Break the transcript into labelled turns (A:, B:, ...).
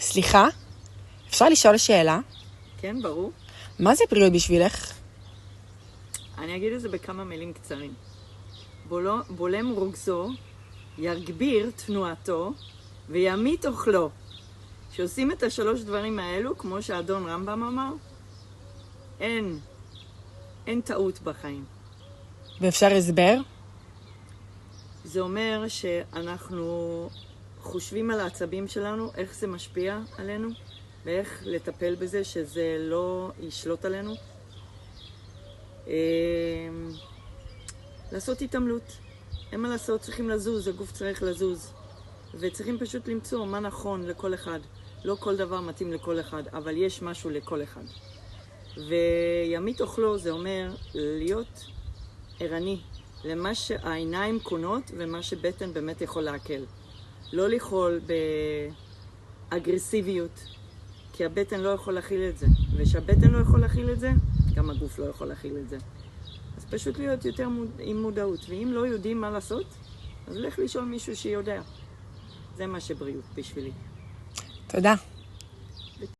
A: סליחה, אפשר לשאול שאלה?
B: כן, ברור.
A: מה זה בריאות בשבילך?
B: אני אגיד את זה בכמה מילים קצרים. בולם רוגזו, יגביר תנועתו וימית אוכלו. שעושים את השלוש דברים האלו, כמו שהאדון רמב"ם אמר, אין טעות בחיים.
A: ואפשר הסבר?
B: זה אומר שאנחנו חושבים על העצבים שלנו, איך זה משפיע עלינו, ואיך לטפל בזה שזה לא ישלוט עלינו. לעשות התעמלות. אין מה לעשות, צריכים לזוז, הגוף צריך לזוז. וצריכים פשוט למצוא מה נכון לכל אחד. לא כל דבר מתאים לכל אחד, אבל יש משהו לכל אחד. וימית אוכלו זה אומר להיות ערני למה שהעיניים קונות ומה שבטן באמת יכול להקל. לא לאכול באגרסיביות, כי הבטן לא יכול להכיל את זה. ושהבטן לא יכול להכיל את זה, גם הגוף לא יכול להכיל את זה. אז פשוט להיות יותר עם מודעות. ואם לא יודעים מה לעשות, אז לך לשאול מישהו שיודע. זה מה שבריאות בשבילי.
A: תודה.